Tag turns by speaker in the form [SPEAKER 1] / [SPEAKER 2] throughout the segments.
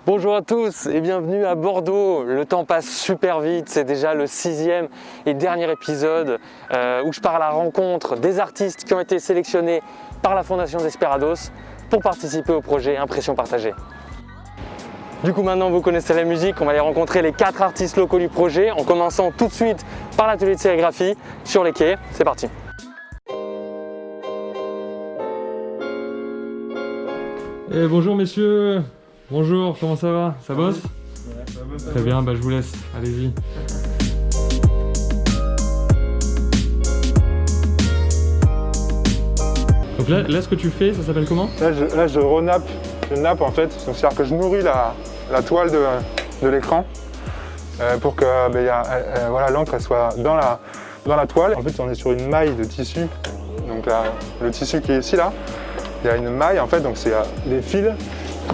[SPEAKER 1] Bonjour à tous et bienvenue à Bordeaux. Le temps passe super vite, c'est déjà le 6e et dernier épisode où je pars à la rencontre des artistes qui ont été sélectionnés par la Fondation Desperados pour participer au projet Impression Partagée. Du coup maintenant vous connaissez la musique, on va aller rencontrer les 4 artistes locaux du projet en commençant tout de suite par l'atelier de sérigraphie sur les quais. C'est parti. Bonjour messieurs. Bonjour, comment ça va? Ça bosse? Ouais, ça bosse. Très bien, je vous laisse, allez-y. Donc là, ce que tu fais, ça s'appelle comment?
[SPEAKER 2] Là, je renappe, je nappe en fait, c'est-à-dire que je nourris la toile de l'écran pour que voilà, l'encre soit dans la toile. En fait, on est sur une maille de tissu, donc là, le tissu qui est ici, là, il y a une maille en fait, donc c'est les fils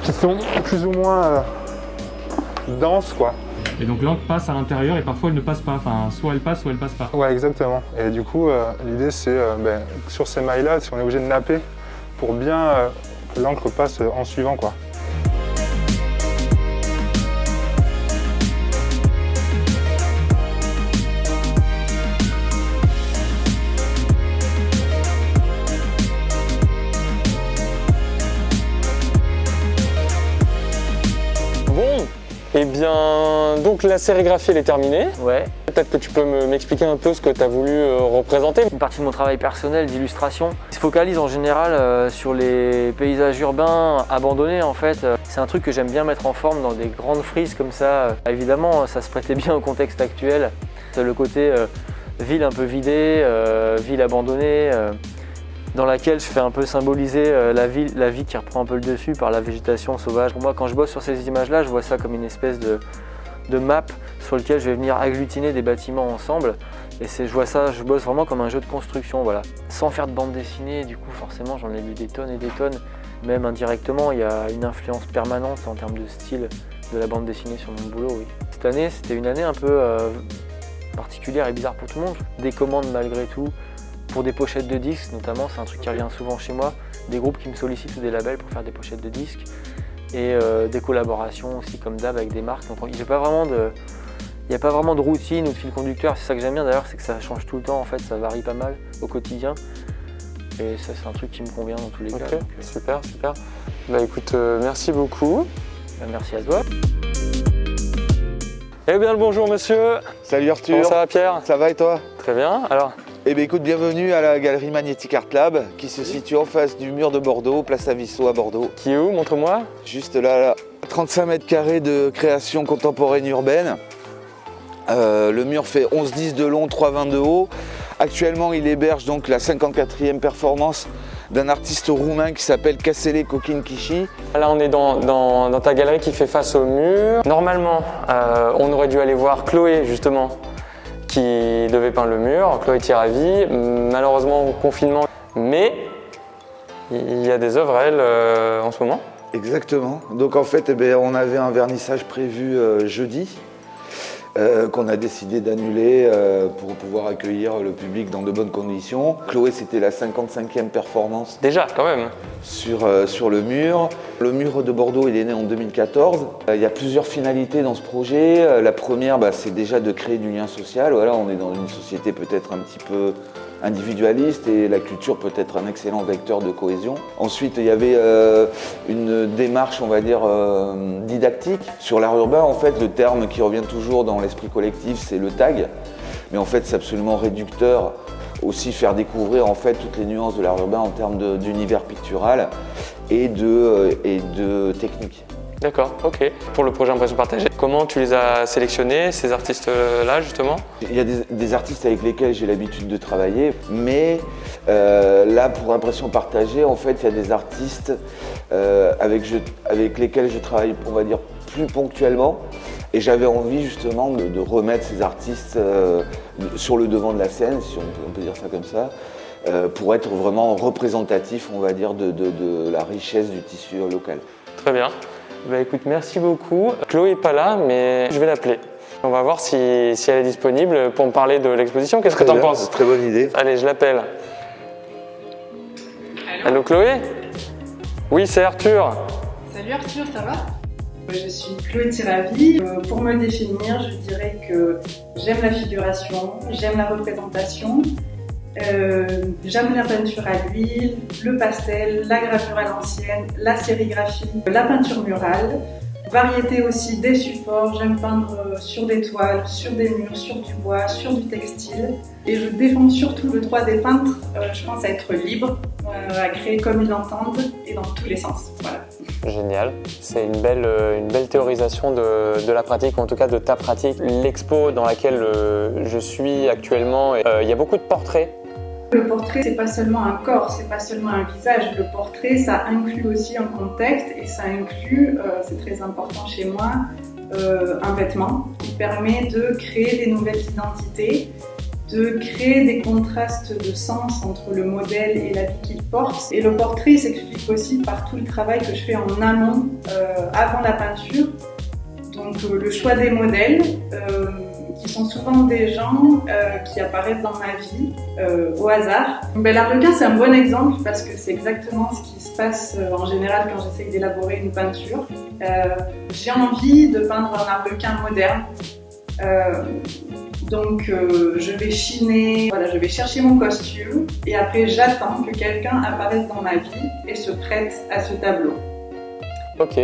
[SPEAKER 2] qui sont plus ou moins denses quoi.
[SPEAKER 1] Et donc l'encre passe à l'intérieur et parfois elle ne passe pas, enfin soit elle passe pas.
[SPEAKER 2] Ouais exactement. Et du coup l'idée c'est sur ces mailles là, si on est obligé de napper pour bien que l'encre passe en suivant quoi.
[SPEAKER 1] Eh bien, donc la sérigraphie elle est terminée.
[SPEAKER 3] Ouais.
[SPEAKER 1] Peut-être que tu peux m'expliquer un peu ce que tu as voulu représenter.
[SPEAKER 3] Une partie de mon travail personnel d'illustration se focalise en général sur les paysages urbains abandonnés en fait. C'est un truc que j'aime bien mettre en forme dans des grandes frises comme ça. Évidemment, ça se prêtait bien au contexte actuel. C'est le côté ville un peu vidée, ville abandonnée. Dans laquelle je fais un peu symboliser la vie qui reprend un peu le dessus par la végétation sauvage. Pour moi, quand je bosse sur ces images-là, je vois ça comme une espèce de map sur lequel je vais venir agglutiner des bâtiments ensemble. Et je bosse vraiment comme un jeu de construction, voilà. Sans faire de bande dessinée, du coup, forcément, j'en ai lu des tonnes et des tonnes. Même indirectement, il y a une influence permanente en termes de style de la bande dessinée sur mon boulot, oui. Cette année, c'était une année un peu particulière et bizarre pour tout le monde. Des commandes malgré tout. Pour des pochettes de disques notamment, c'est un truc qui revient souvent chez moi, des groupes qui me sollicitent ou des labels pour faire des pochettes de disques et des collaborations aussi comme d'hab avec des marques. Donc il n'y a pas vraiment de routine ou de fil conducteur, c'est ça que j'aime bien d'ailleurs, c'est que ça change tout le temps en fait, ça varie pas mal au quotidien et ça c'est un truc qui me convient dans tous les cas. Donc,
[SPEAKER 1] super. Écoute, merci beaucoup.
[SPEAKER 3] Merci à toi.
[SPEAKER 1] Eh bien le bonjour monsieur.
[SPEAKER 4] Salut Arthur.
[SPEAKER 1] Comment ça va Pierre?
[SPEAKER 4] Ça va et toi?
[SPEAKER 1] Très bien, alors?
[SPEAKER 4] Eh bien écoute, bienvenue à la galerie Magnetic Art Lab qui se situe en face du mur de Bordeaux, place Aviso à Bordeaux.
[SPEAKER 1] Qui est où? Montre-moi.
[SPEAKER 4] Juste là, 35 mètres carrés de création contemporaine urbaine. Le mur fait 11,10 de long, 3,20 de haut. Actuellement, il héberge donc la 54e performance d'un artiste roumain qui s'appelle Casele Coquinchichi.
[SPEAKER 1] Là, on est dans ta galerie qui fait face au mur. Normalement, on aurait dû aller voir Chloé, justement, qui devait peindre le mur. Chloé Thiravi, malheureusement, confinement. Mais il y a des œuvres à elle en ce moment.
[SPEAKER 4] Exactement. Donc en fait, on avait un vernissage prévu jeudi. Qu'on a décidé d'annuler pour pouvoir accueillir le public dans de bonnes conditions. Chloé, c'était la 55e performance.
[SPEAKER 1] Déjà, quand même.
[SPEAKER 4] Sur le mur. Le mur de Bordeaux, il est né en 2014. Il y a plusieurs finalités dans ce projet. La première, c'est déjà de créer du lien social. Voilà, on est dans une société peut-être un petit peu individualiste et la culture peut être un excellent vecteur de cohésion. Ensuite, il y avait une démarche, on va dire, didactique. Sur l'art urbain, en fait, le terme qui revient toujours dans l'esprit collectif, c'est le tag. Mais en fait, c'est absolument réducteur. Aussi faire découvrir en fait toutes les nuances de l'art urbain en termes d'univers pictural et de technique.
[SPEAKER 1] D'accord, ok. Pour le projet Impression Partagée, comment tu les as sélectionnés, ces artistes-là, justement?
[SPEAKER 4] Il y a des artistes avec lesquels j'ai l'habitude de travailler, mais là, pour Impression Partagée, en fait, il y a des artistes avec lesquels je travaille, on va dire, plus ponctuellement. Et j'avais envie, justement, de remettre ces artistes sur le devant de la scène, si on peut dire ça comme ça, pour être vraiment représentatif, on va dire, de la richesse du tissu local.
[SPEAKER 1] Très bien. Bah écoute, merci beaucoup. Chloé n'est pas là, mais je vais l'appeler. On va voir si elle est disponible pour me parler de l'exposition. Qu'est-ce que tu en penses?
[SPEAKER 4] Très bonne idée.
[SPEAKER 1] Allez, je l'appelle. Allô Chloé? Oui, c'est Arthur.
[SPEAKER 5] Salut Arthur, ça va? Je suis Chloé Tiravi. Pour me définir, je dirais que j'aime la figuration, j'aime la représentation, j'aime la peinture à l'huile, le pastel, la gravure à l'ancienne, la sérigraphie, la peinture murale, variété aussi des supports. J'aime peindre sur des toiles, sur des murs, sur du bois, sur du textile. Et je défends surtout le droit des peintres, je pense, à être libres, à créer comme ils l'entendent et dans tous les sens. Voilà.
[SPEAKER 1] Génial, c'est une belle théorisation de la pratique, ou en tout cas de ta pratique. L'expo dans laquelle je suis actuellement, il y a beaucoup de portraits.
[SPEAKER 5] Le portrait, c'est pas seulement un corps, c'est pas seulement un visage. Le portrait, ça inclut aussi un contexte et ça inclut, c'est très important chez moi, un vêtement qui permet de créer des nouvelles identités, de créer des contrastes de sens entre le modèle et l'habit qu'il porte. Et le portrait s'explique aussi par tout le travail que je fais en amont, avant la peinture. Donc le choix des modèles, qui sont souvent des gens qui apparaissent dans ma vie au hasard. L'arlequin, c'est un bon exemple parce que c'est exactement ce qui se passe en général quand j'essaye d'élaborer une peinture. J'ai envie de peindre un arlequin moderne. Donc je vais chiner, voilà, je vais chercher mon costume et après j'attends que quelqu'un apparaisse dans ma vie et se prête à ce tableau.
[SPEAKER 1] Ok,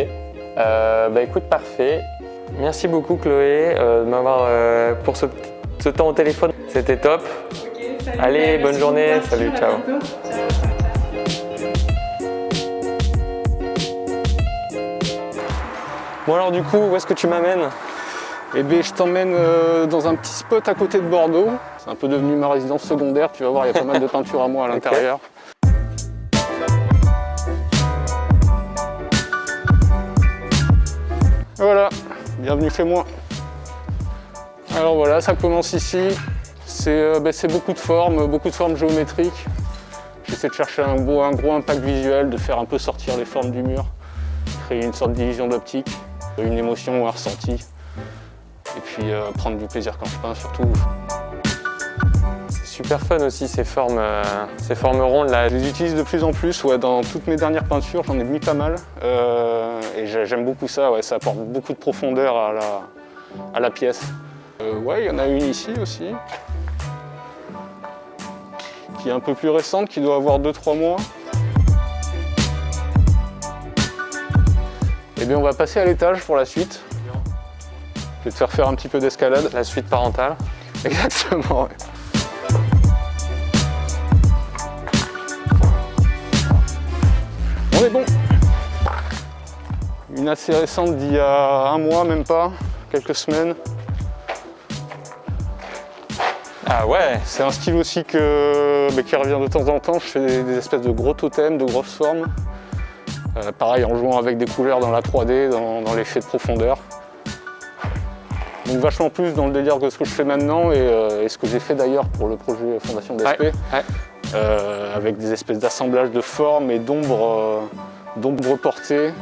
[SPEAKER 1] bah écoute, parfait. Merci beaucoup Chloé de m'avoir pour ce temps au téléphone, c'était top.
[SPEAKER 5] Okay, salut,
[SPEAKER 1] allez, bonne journée,
[SPEAKER 5] beaucoup,
[SPEAKER 1] salut, ciao. Bon alors du coup, où est-ce que tu m'amènes?
[SPEAKER 6] Eh bien, je t'emmène dans un petit spot à côté de Bordeaux. C'est un peu devenu ma résidence secondaire. Tu vas voir, il y a pas mal de peinture à moi à l'intérieur. Voilà, bienvenue chez moi. Alors voilà, ça commence ici. C'est beaucoup de formes géométriques. J'essaie de chercher un gros impact visuel, de faire un peu sortir les formes du mur, créer une sorte d'illusion d'optique, une émotion ou un ressenti. Et puis prendre du plaisir quand je peins surtout.
[SPEAKER 1] C'est super fun aussi ces formes rondes là.
[SPEAKER 6] Je les utilise de plus en plus, ouais, dans toutes mes dernières peintures, j'en ai mis pas mal. Et j'aime beaucoup ça, ouais, ça apporte beaucoup de profondeur à la pièce. Ouais, il y en a une ici aussi, qui est un peu plus récente, qui doit avoir 2-3 mois. Et bien on va passer à l'étage pour la suite. Je vais te faire un petit peu d'escalade.
[SPEAKER 1] La suite parentale.
[SPEAKER 6] Exactement, ouais. On est bon. Une assez récente d'il y a un mois, même pas, quelques semaines.
[SPEAKER 1] Ah ouais.
[SPEAKER 6] C'est un style aussi qui revient de temps en temps. Je fais des espèces de gros totems, de grosses formes. Pareil, en jouant avec des couleurs dans la 3D, dans l'effet de profondeur. Donc vachement plus dans le délire que ce que je fais maintenant et ce que j'ai fait d'ailleurs pour le projet Fondation DSP,
[SPEAKER 1] ouais.
[SPEAKER 6] Avec des espèces d'assemblages de formes et d'ombres portées,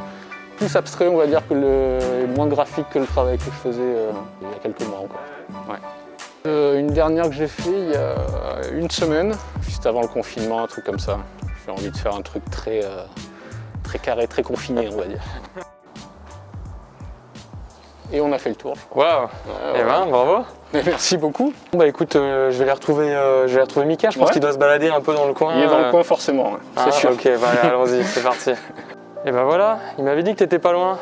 [SPEAKER 6] plus abstrait on va dire et moins graphique que le travail que je faisais il y a quelques mois encore. Ouais. Une dernière que j'ai fait il y a une semaine, juste avant le confinement, un truc comme ça. J'ai envie de faire un truc très carré, très confiné on va dire. Et on a fait le tour.
[SPEAKER 1] Waouh. Eh ben, bravo.
[SPEAKER 6] Merci beaucoup.
[SPEAKER 1] Bah écoute, je vais aller retrouver Mika. Je pense qu'il doit se balader un peu dans le coin.
[SPEAKER 6] Il est dans le coin forcément, ouais. C'est sûr.
[SPEAKER 1] Ok, bah allons-y, c'est parti. Et ben voilà, il m'avait dit que t'étais pas loin.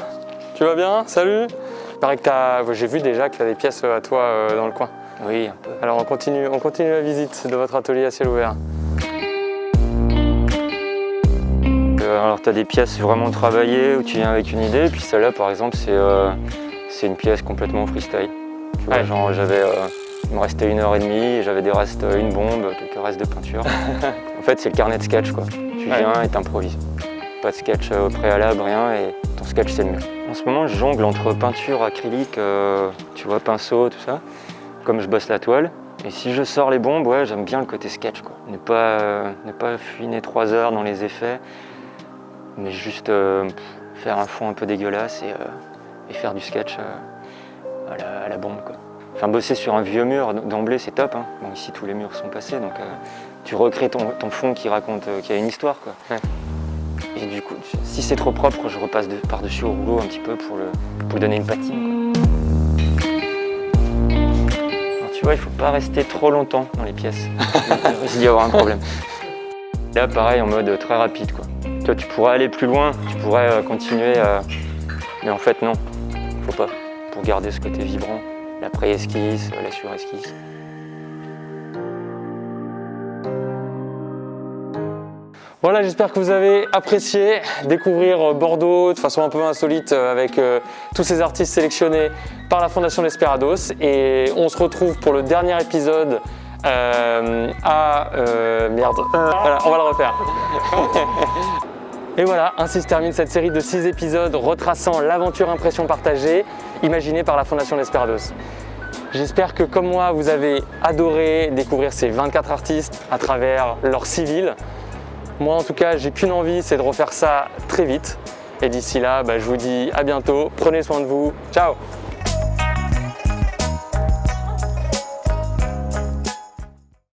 [SPEAKER 1] Tu vas bien? Salut. Il paraît que j'ai vu déjà que t'as des pièces à toi dans le coin.
[SPEAKER 3] Oui, un peu.
[SPEAKER 1] Alors on continue la visite de votre atelier à ciel ouvert.
[SPEAKER 3] Alors tu as des pièces vraiment travaillées où tu viens avec une idée, puis celle-là par exemple c'est une pièce complètement freestyle. Tu vois,
[SPEAKER 1] Ouais.
[SPEAKER 3] genre il me restait 1h30 et j'avais des restes, une bombe, quelques restes de peinture. En fait c'est le carnet de sketch quoi. Tu viens et t'improvises. Pas de sketch au préalable, rien, et ton sketch c'est le mur. En ce moment je jongle entre peinture, acrylique, tu vois, pinceau, tout ça, comme je bosse la toile. Et si je sors les bombes, ouais, j'aime bien le côté sketch quoi. Ne pas fuiner 3 heures dans les effets, mais juste faire un fond un peu dégueulasse et faire du sketch à la bombe, quoi. Enfin, bosser sur un vieux mur d'emblée, c'est top, hein. Bon, ici, tous les murs sont passés, donc tu recrées ton fond qui raconte qu'il y a une histoire, quoi.
[SPEAKER 1] Ouais.
[SPEAKER 3] Et du coup, si c'est trop propre, je repasse par-dessus au rouleau un petit peu pour lui donner une patine, quoi. Alors, tu vois, il faut pas rester trop longtemps dans les pièces. Il risque d'y avoir un problème. Là, pareil, en mode très rapide, quoi. Toi, tu pourrais aller plus loin, tu pourrais continuer, mais en fait, non, faut pas, pour garder ce côté vibrant. La pré-esquisse, la sur-esquisse.
[SPEAKER 1] Voilà, j'espère que vous avez apprécié découvrir Bordeaux de façon un peu insolite avec tous ces artistes sélectionnés par la Fondation Desperados. Et on se retrouve pour le dernier épisode merde. Voilà, on va le refaire. Et voilà, ainsi se termine cette série de 6 épisodes retraçant l'aventure impression partagée imaginée par la Fondation Desperados. J'espère que comme moi, vous avez adoré découvrir ces 24 artistes à travers leur civil. Moi en tout cas, j'ai qu'une envie, c'est de refaire ça très vite. Et d'ici là, je vous dis à bientôt, prenez soin de vous, ciao!